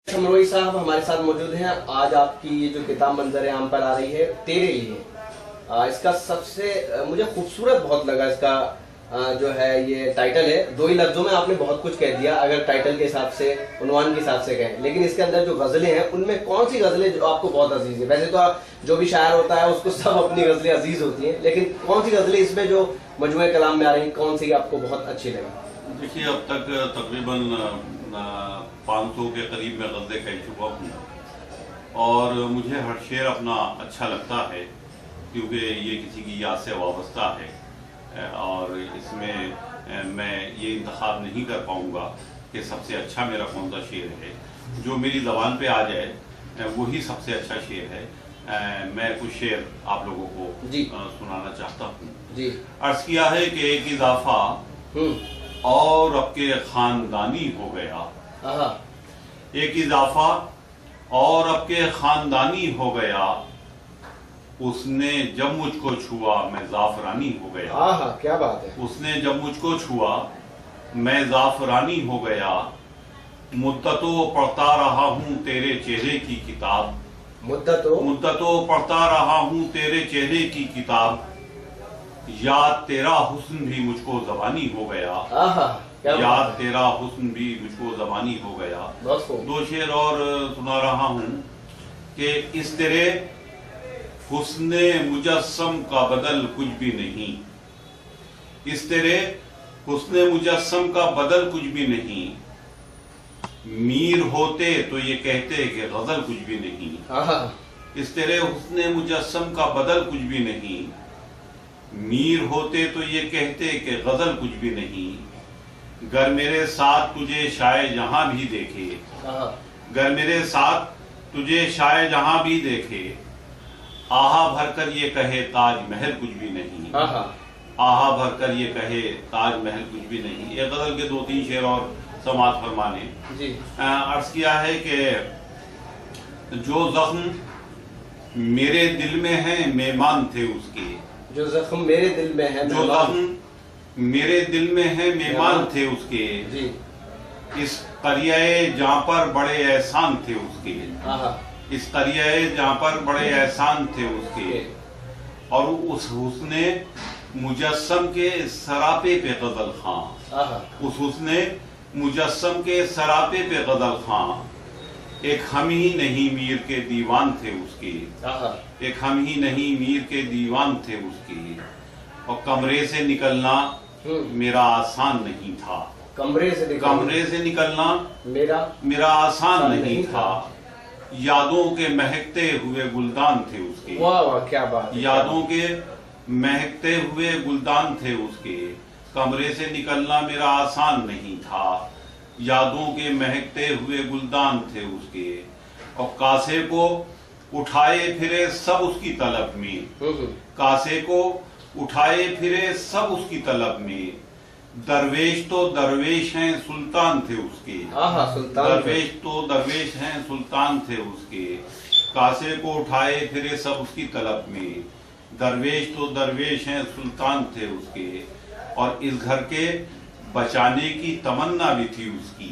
समरोही साहब हमारे साथ मौजूद हैं। आज आपकी ये जो किताब मंजर आम पर आ रही है तेरे लिए, इसका सबसे मुझे खूबसूरत बहुत लगा इसका जो है ये टाइटल है। दो ही लफ्जों में आपने बहुत कुछ कह दिया अगर टाइटल के हिसाब से, उन्वान के हिसाब से कहें, लेकिन इसके अंदर जो गजलें हैं उनमें कौन सी गजलें जो आपको बहुत अजीज है? वैसे तो जो भी शायर होता है उसको सब अपनी गजलें अजीज होती हैं, लेकिन कौन सी गजलें इसमें जो मजमूए कलाम में आ रही कौन सी आपको बहुत अच्छी लगी? देखिए, अब तक तकरीबन 500 के करीब मैं गज़लें कह चुका हूँ और मुझे हर शेर अपना अच्छा लगता है क्योंकि ये किसी की याद से वाबस्ता है और इसमें मैं ये इंतखाब नहीं कर पाऊँगा कि सबसे अच्छा मेरा कौन सा शेर है। जो मेरी ज़बान पे आ जाए वही सबसे अच्छा शेर है। मैं कुछ शेर आप लोगों को सुनाना चाहता हूँ। अर्ज़ किया है कि एक इजाफा और अब के खानदानी हो गया, एक इजाफा और अब के खानदानी हो गया, उसने जब मुझको छुआ मैं जाफरानी हो गया। क्या बात है। उसने जब मुझको छुआ मैं जाफरानी हो गया, मुद्दतों पढ़ता रहा हूँ तेरे चेहरे की किताब, मुद्दतों पढ़ता रहा हूँ तेरे चेहरे की किताब, याद तेरा हुस्न भी मुझको ज़बानी हो गया, याद तेरा हुस्न भी मुझको ज़बानी हो गया। दो शेर और सुना रहा हूँ कि इस तेरे हुस्ने मुजस्सम का बदल कुछ भी नहीं, इस तेरे हुस्ने मुजस्सम का बदल कुछ भी नहीं, मीर होते तो ये कहते कि गजल कुछ भी नहीं, इस तेरे हुस्ने मुजस्सम का बदल कुछ भी नहीं, मीर होते तो ये कहते कि गजल कुछ भी नहीं, गर मेरे साथ तुझे शायद जहां भी देखे, गर मेरे साथ तुझे शायद जहां भी देखे, आहा भरकर ये कहे ताज महल कुछ भी नहीं, आहा भरकर ये कहे ताज महल कुछ भी नहीं। ये गजल के 2-3 शेर और समाज फरमाने। अर्ज किया है कि जो जख्म मेरे दिल में है मेहमान थे उसके, जो जख्म मेरे दिल में है, जो जख्म मेरे दिल में है मेहमान थे उसके, इस करियाए जहाँ पर बड़े एहसान थे उसके, इस करियाए जहाँ पर बड़े एहसान थे उसके, और उस हुस्ने मुजस्सम के सरापे पे गजल खां, उस हुस्ने मुजस्सम के सरापे पे गजल खां, एक हम ही नहीं मीर के दीवान थे उसके, एक हम ही नहीं मीर के दीवान थे उसके, और कमरे से निकलना मेरा आसान नहीं था, कमरे से निकलना मेरा आसान नहीं था, यादों के महकते हुए गुलदान थे उसके, वाह क्या बात, यादों के महकते हुए गुलदान थे उसके, कमरे से निकलना मेरा आसान नहीं था, यादों के महकते हुए गुलदान थे उसके, और कासे को उठाए फिरे सब उसकी तलब में, कासे को उठाए फिरे सब उसकी तलब में, दरवेश तो दरवेश हैं सुल्तान थे उसके, दरवेश तो दरवेश हैं सुल्तान थे उसके, कासे को उठाए फिरे सब उसकी तलब में, दरवेश तो दरवेश हैं सुल्तान थे उसके, और इस घर के बचाने की तमन्ना भी थी उसकी,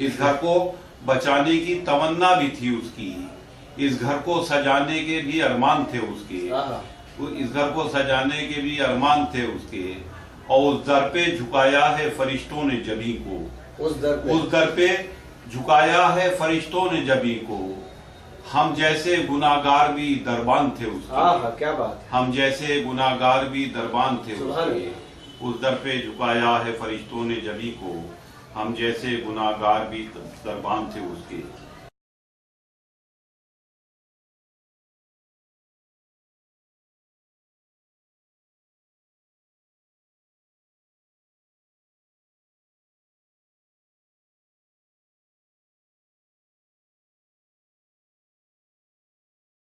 इस घर को बचाने की तमन्ना भी थी उसकी, इस घर को सजाने के भी अरमान थे उसके, इस घर को सजाने के भी अरमान थे उसके, और उस दर पे झुकाया है फरिश्तों ने जबी को, उस दर पे झुकाया है फरिश्तों ने जबी को, हम जैसे गुनाहगार भी दरबान थे उसके, क्या बात, हम जैसे गुनाहगार भी दरबान थे उसके, उस दर पे झुकाया है फरिश्तों ने जबी को, हम जैसे गुनाहगार भी दरबान थे उसके।